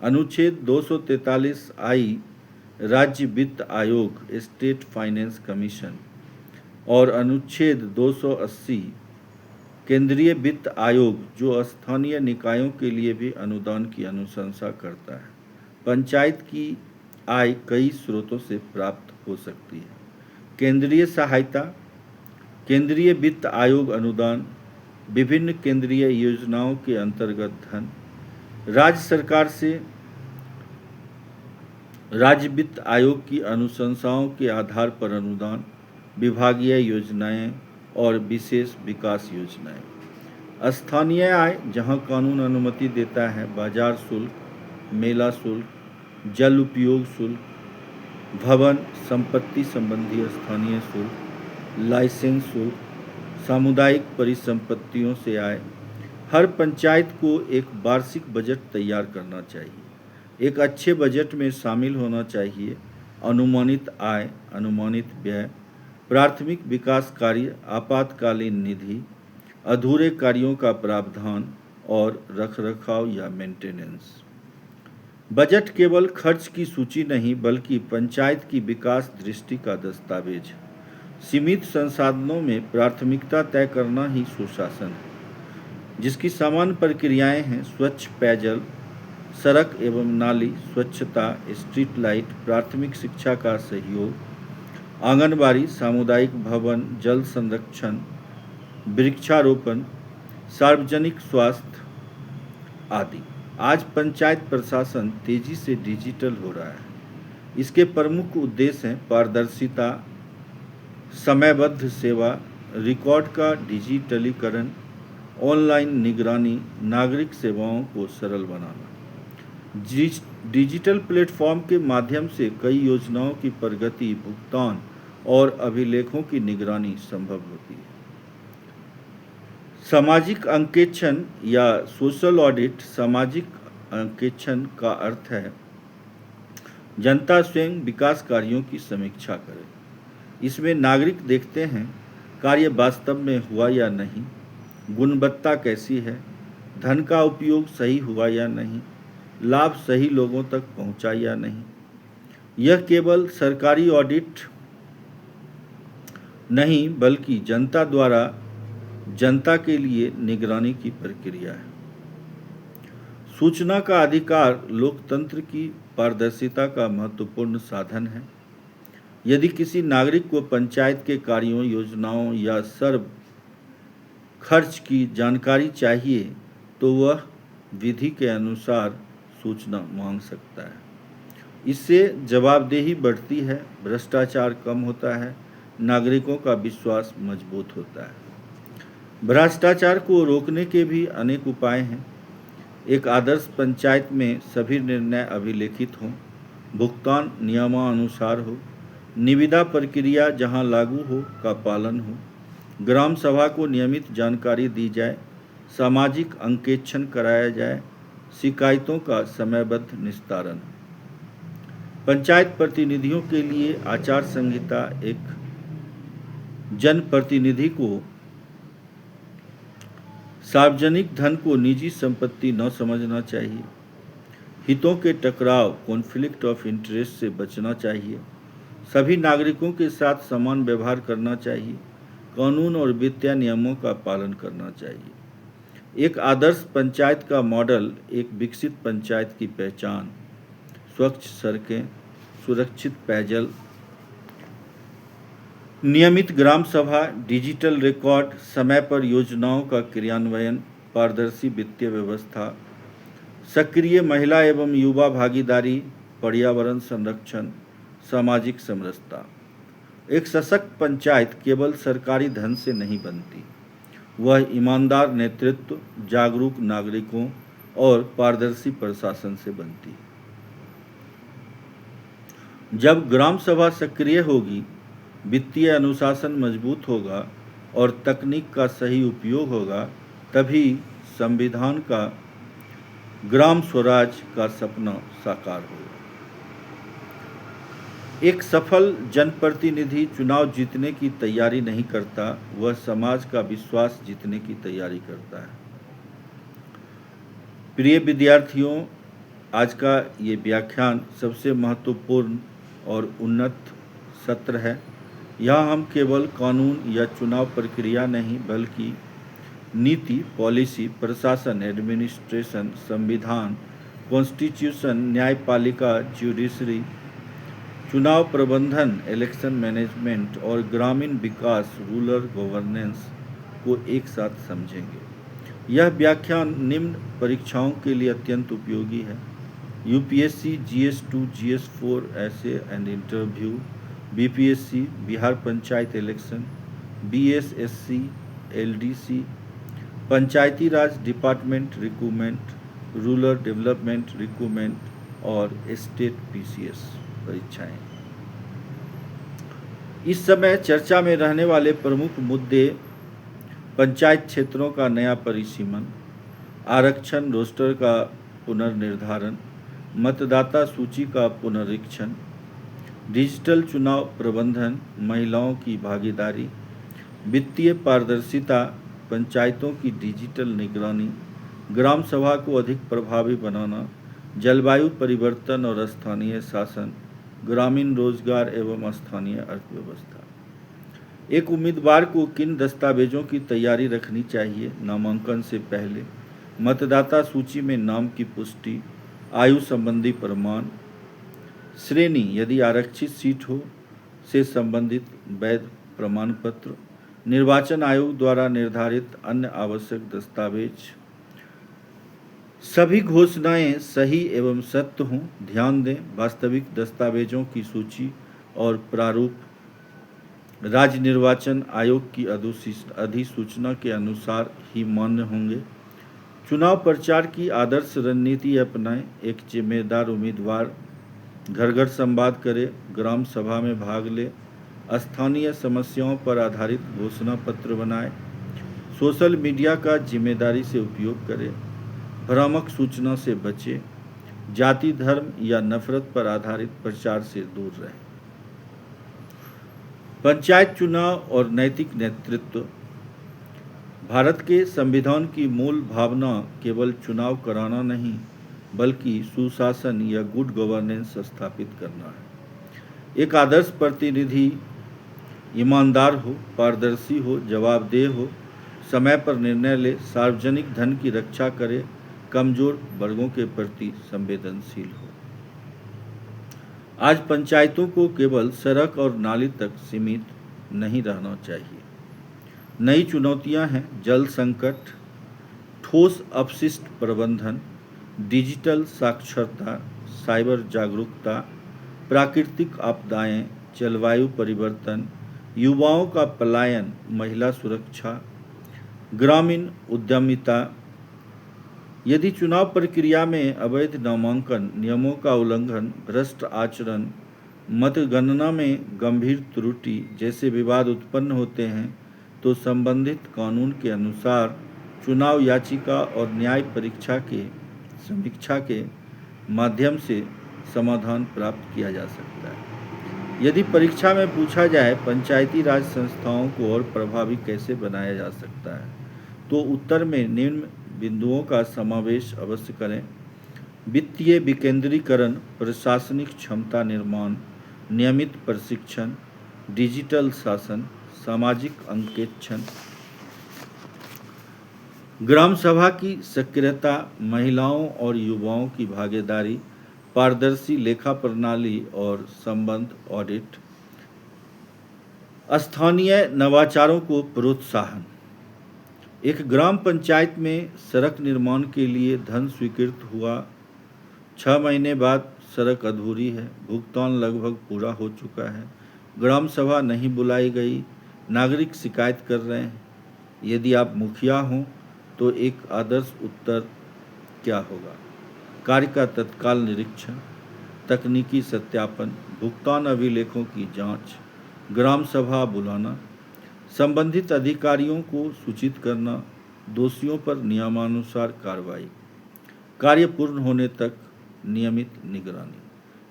अनुच्छेद 243I राज्य वित्त आयोग, स्टेट फाइनेंस कमीशन और अनुच्छेद 280 केंद्रीय वित्त आयोग, जो स्थानीय निकायों के लिए भी अनुदान की अनुशंसा करता है। पंचायत की आय कई स्रोतों से प्राप्त हो सकती है। केंद्रीय सहायता, केंद्रीय वित्त आयोग अनुदान, विभिन्न केंद्रीय योजनाओं के अंतर्गत धन, राज्य सरकार से राज्य वित्त आयोग की अनुशंसाओं के आधार पर अनुदान, विभागीय योजनाएं और विशेष विकास योजनाएं। स्थानीय आय, जहां कानून अनुमति देता है, बाजार शुल्क, मेला शुल्क, जल उपयोग शुल्क, भवन संपत्ति संबंधी स्थानीय शुल्क, लाइसेंस शुल्क, सामुदायिक परिसंपत्तियों से आय। हर पंचायत को एक वार्षिक बजट तैयार करना चाहिए। एक अच्छे बजट में शामिल होना चाहिए अनुमानित आय, अनुमानित व्यय, प्राथमिक विकास कार्य, आपातकालीन निधि, अधूरे कार्यों का प्रावधान और रखरखाव या मेंटेनेंस। बजट केवल खर्च की सूची नहीं, बल्कि पंचायत की विकास दृष्टि का दस्तावेज है। सीमित संसाधनों में प्राथमिकता तय करना ही सुशासन है, जिसकी सामान्य प्रक्रियाएं हैं: स्वच्छ पेयजल, सड़क एवं नाली स्वच्छता, स्ट्रीट लाइट, प्राथमिक शिक्षा का सहयोग, आंगनबाड़ी, सामुदायिक भवन, जल संरक्षण, वृक्षारोपण, सार्वजनिक स्वास्थ्य आदि। आज पंचायत प्रशासन तेजी से डिजिटल हो रहा है। इसके प्रमुख उद्देश्य हैं पारदर्शिता, समयबद्ध सेवा, रिकॉर्ड का डिजिटलीकरण, ऑनलाइन निगरानी, नागरिक सेवाओं को सरल बनाना। डिजिटल प्लेटफॉर्म के माध्यम से कई योजनाओं की प्रगति, भुगतान और अभिलेखों की निगरानी संभव होती है। सामाजिक अंकेक्षण या सोशल ऑडिट। सामाजिक अंकेक्षण का अर्थ है जनता स्वयं विकास कार्यों की समीक्षा करे। इसमें नागरिक देखते हैं कार्य वास्तव में हुआ या नहीं, गुणवत्ता कैसी है, धन का उपयोग सही हुआ या नहीं, लाभ सही लोगों तक पहुंचा या नहीं। यह केवल सरकारी ऑडिट नहीं, बल्कि जनता द्वारा जनता के लिए निगरानी की प्रक्रिया है। सूचना का अधिकार लोकतंत्र की पारदर्शिता का महत्वपूर्ण साधन है। यदि किसी नागरिक को पंचायत के कार्यों, योजनाओं या सर्व खर्च की जानकारी चाहिए, तो वह विधि के अनुसार सूचना मांग सकता है। इससे जवाबदेही बढ़ती है, भ्रष्टाचार कम होता है, नागरिकों का विश्वास मजबूत होता है। भ्रष्टाचार को रोकने के भी अनेक उपाय हैं। एक आदर्श पंचायत में सभी निर्णय अभिलेखित हों, भुगतान नियमानुसार हो, निविदा प्रक्रिया जहां लागू हो का पालन हो, ग्राम सभा को नियमित जानकारी दी जाए, सामाजिक अंकेक्षण कराया जाए, शिकायतों का समयबद्ध निस्तारण। पंचायत प्रतिनिधियों के लिए आचार संहिता। एक जनप्रतिनिधि को सार्वजनिक धन को निजी संपत्ति न समझना चाहिए। हितों के टकराव, कॉन्फ्लिक्ट ऑफ इंटरेस्ट से बचना चाहिए। सभी नागरिकों के साथ समान व्यवहार करना चाहिए। कानून और वित्तीय नियमों का पालन करना चाहिए। एक आदर्श पंचायत का मॉडल। एक विकसित पंचायत की पहचान: स्वच्छ सड़कें, सुरक्षित पेयजल, नियमित ग्राम सभा, डिजिटल रिकॉर्ड, समय पर योजनाओं का क्रियान्वयन, पारदर्शी वित्तीय व्यवस्था, सक्रिय महिला एवं युवा भागीदारी, पर्यावरण संरक्षण, सामाजिक समरसता। एक सशक्त पंचायत केवल सरकारी धन से नहीं बनती, वह ईमानदार नेतृत्व, जागरूक नागरिकों और पारदर्शी प्रशासन से बनती है। जब ग्राम सभा सक्रिय होगी, वित्तीय अनुशासन मजबूत होगा और तकनीक का सही उपयोग होगा, तभी संविधान का ग्राम स्वराज का सपना साकार होगा। एक सफल जनप्रतिनिधि चुनाव जीतने की तैयारी नहीं करता, वह समाज का विश्वास जीतने की तैयारी करता है। प्रिय विद्यार्थियों, आज का ये व्याख्यान सबसे महत्वपूर्ण और उन्नत सत्र है। यहाँ हम केवल कानून या चुनाव प्रक्रिया नहीं, बल्कि नीति, पॉलिसी, प्रशासन, एडमिनिस्ट्रेशन, संविधान, कॉन्स्टिट्यूशन, न्यायपालिका, ज्यूडिशरी, चुनाव प्रबंधन, इलेक्शन मैनेजमेंट और ग्रामीण विकास, रूरल गवर्नेंस को एक साथ समझेंगे। यह व्याख्यान निम्न परीक्षाओं के लिए अत्यंत उपयोगी है: यूपीएससी, GS2, GS4 ऐसे and interview, BPSC, Bihar panchayat election, BSSC, LDC, Panchayati Raj department recruitment, rural development recruitment और स्टेट PCS परीक्षाएं। इस समय चर्चा में रहने वाले प्रमुख मुद्दे: पंचायत क्षेत्रों का नया परिसीमन, आरक्षण रोस्टर का पुनर्निर्धारण, मतदाता सूची का पुनरीक्षण, डिजिटल चुनाव प्रबंधन, महिलाओं की भागीदारी, वित्तीय पारदर्शिता, पंचायतों की डिजिटल निगरानी, ग्राम सभा को अधिक प्रभावी बनाना, जलवायु परिवर्तन और स्थानीय शासन, ग्रामीण रोजगार एवं स्थानीय अर्थव्यवस्था। एक उम्मीदवार को किन दस्तावेजों की तैयारी रखनी चाहिए? नामांकन से पहले मतदाता सूची में नाम की पुष्टि, आयु संबंधी प्रमाण, श्रेणी यदि आरक्षित सीट हो से संबंधित वैध प्रमाण पत्र, निर्वाचन आयोग द्वारा निर्धारित अन्य आवश्यक दस्तावेज। सभी घोषणाएं सही एवं सत्य हों। ध्यान दें, वास्तविक दस्तावेजों की सूची और प्रारूप राज्य निर्वाचन आयोग की अधिसूचना के अनुसार ही मान्य होंगे। चुनाव प्रचार की आदर्श रणनीति अपनाएं। एक जिम्मेदार उम्मीदवार घर घर संवाद करे, ग्राम सभा में भाग ले, स्थानीय समस्याओं पर आधारित घोषणा पत्र बनाए, सोशल मीडिया का जिम्मेदारी से उपयोग करे, भ्रामक सूचना से बचे, जाति, धर्म या नफरत पर आधारित प्रचार से दूर रहे। पंचायत चुनाव और नैतिक नेतृत्व। भारत के संविधान की मूल भावना केवल चुनाव कराना नहीं, बल्कि सुशासन या गुड गवर्नेंस स्थापित करना है। एक आदर्श प्रतिनिधि ईमानदार हो, पारदर्शी हो, जवाबदेह हो, समय पर निर्णय ले, सार्वजनिक धन की रक्षा करे, कमजोर वर्गों के प्रति संवेदनशील हो। आज पंचायतों को केवल सड़क और नाली तक सीमित नहीं रहना चाहिए। नई चुनौतियां हैं: जल संकट, ठोस अपशिष्ट प्रबंधन, डिजिटल साक्षरता, साइबर जागरूकता, प्राकृतिक आपदाएं, जलवायु परिवर्तन, युवाओं का पलायन, महिला सुरक्षा, ग्रामीण उद्यमिता। यदि चुनाव प्रक्रिया में अवैध नामांकन, नियमों का उल्लंघन, भ्रष्ट आचरण, मतगणना में गंभीर त्रुटि जैसे विवाद उत्पन्न होते हैं, तो संबंधित कानून के अनुसार चुनाव याचिका और न्याय समीक्षा के माध्यम से समाधान प्राप्त किया जा सकता है। यदि परीक्षा में पूछा जाए पंचायती राज संस्थाओं को और प्रभावी कैसे बनाया जा सकता है, तो उत्तर में निम्न बिंदुओं का समावेश अवश्य करें: वित्तीय विकेंद्रीकरण, प्रशासनिक क्षमता निर्माण, नियमित प्रशिक्षण, डिजिटल शासन, सामाजिक अंकेक्षण, ग्राम सभा की सक्रियता, महिलाओं और युवाओं की भागीदारी, पारदर्शी लेखा प्रणाली और संबंध ऑडिट, स्थानीय नवाचारों को प्रोत्साहन। एक ग्राम पंचायत में सड़क निर्माण के लिए धन स्वीकृत हुआ, 6 महीने बाद सड़क अधूरी है, भुगतान लगभग पूरा हो चुका है, ग्राम सभा नहीं बुलाई गई, नागरिक शिकायत कर रहे हैं। यदि आप मुखिया हों तो एक आदर्श उत्तर क्या होगा? कार्य का तत्काल निरीक्षण, तकनीकी सत्यापन, भुगतान अभिलेखों की जांच, ग्राम सभा बुलाना, संबंधित अधिकारियों को सूचित करना, दोषियों पर नियमानुसार कार्रवाई, कार्य पूर्ण होने तक नियमित निगरानी।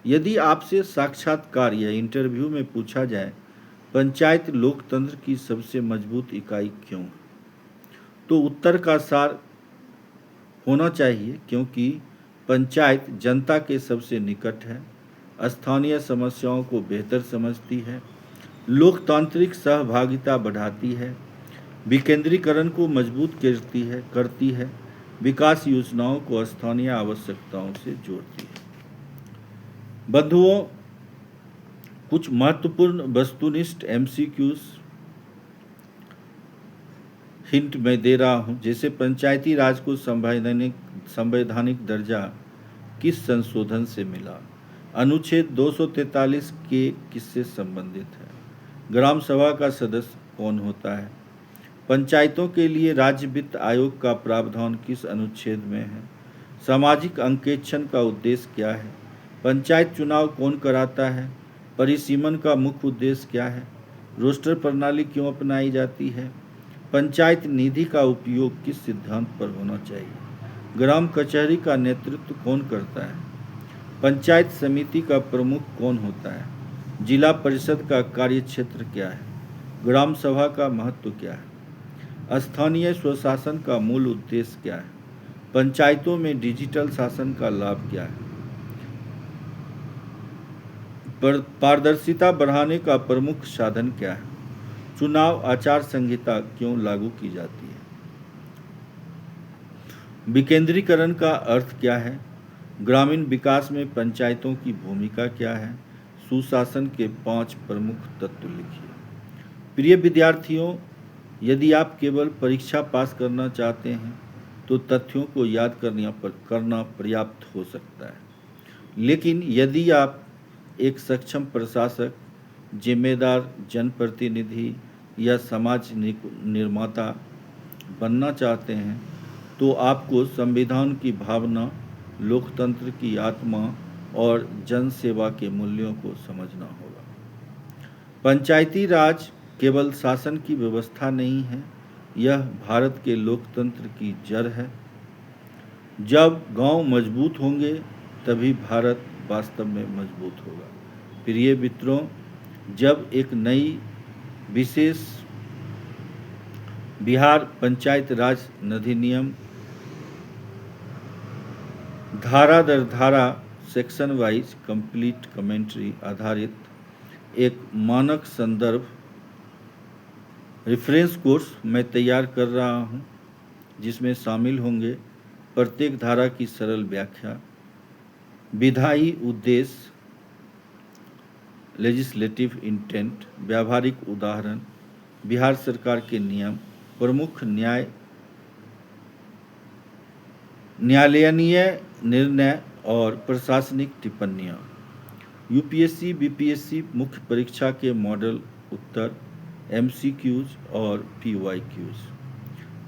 यदि आपसे साक्षात्कार या इंटरव्यू में पूछा जाए पंचायत लोकतंत्र की सबसे मजबूत इकाई क्यों, तो उत्तर का सार होना चाहिए क्योंकि पंचायत जनता के सबसे निकट है, स्थानीय समस्याओं को बेहतर समझती है, लोकतांत्रिक सहभागिता बढ़ाती है, विकेंद्रीकरण को मजबूत करती है, विकास योजनाओं को स्थानीय आवश्यकताओं से जोड़ती है। बंधुओं, कुछ महत्वपूर्ण वस्तुनिष्ठ MCQs हिंट मैं दे रहा हूं, जैसे पंचायती राज को संवैधानिक दर्जा किस संशोधन से मिला, अनुच्छेद 243 के किससे संबंधित है, ग्राम सभा का सदस्य कौन होता है, पंचायतों के लिए राज्य वित्त आयोग का प्रावधान किस अनुच्छेद में है, सामाजिक अंकेक्षण का उद्देश्य क्या है, पंचायत चुनाव कौन कराता है, परिसीमन का मुख्य उद्देश्य क्या है, रोस्टर प्रणाली क्यों अपनाई जाती है, पंचायत निधि का उपयोग किस सिद्धांत पर होना चाहिए, ग्राम कचहरी का नेतृत्व कौन करता है, पंचायत समिति का प्रमुख कौन होता है, जिला परिषद का कार्यक्षेत्र क्या है, ग्राम सभा का महत्व क्या है, स्थानीय स्वशासन का मूल उद्देश्य क्या है, पंचायतों में डिजिटल शासन का लाभ क्या है, पारदर्शिता बढ़ाने का प्रमुख साधन क्या है, चुनाव आचार संहिता क्यों लागू की जाती है, विकेंद्रीकरण का अर्थ क्या है, ग्रामीण विकास में पंचायतों की भूमिका क्या है, सुशासन के 5 प्रमुख तत्व लिखिए। प्रिय विद्यार्थियों, यदि आप केवल परीक्षा पास करना चाहते हैं तो तथ्यों को याद करना पर्याप्त हो सकता है, लेकिन यदि आप एक सक्षम प्रशासक, जिम्मेदार जनप्रतिनिधि या समाज निर्माता बनना चाहते हैं तो आपको संविधान की भावना, लोकतंत्र की आत्मा और जन सेवा के मूल्यों को समझना होगा। पंचायती राज केवल शासन की व्यवस्था नहीं है, यह भारत के लोकतंत्र की जड़ है। जब गांव मजबूत होंगे तभी भारत वास्तव में मजबूत होगा। प्रिय मित्रों, जब एक नई विशेष बिहार पंचायत राज अधिनियम धारा दर धारा सेक्शन वाइज कंप्लीट कमेंट्री आधारित एक मानक संदर्भ रेफरेंस कोर्स मैं तैयार कर रहा हूं, जिसमें शामिल होंगे प्रत्येक धारा की सरल व्याख्या, विधायी उद्देश्य, लेजिस्लेटिव इंटेंट, व्यावहारिक उदाहरण, बिहार सरकार के नियम, प्रमुख न्यायालयीय निर्णय और प्रशासनिक टिप्पणियाँ, UPSC BPSC मुख्य परीक्षा के मॉडल उत्तर, MCQs और PYQs।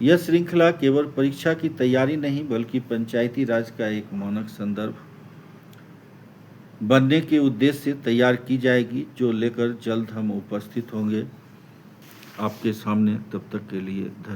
यह श्रृंखला केवल परीक्षा की तैयारी नहीं बल्कि पंचायती राज का एक मानक संदर्भ बनने के उद्देश्य से तैयार की जाएगी, जो लेकर जल्द हम उपस्थित होंगे आपके सामने। तब तक के लिए धन्यवाद।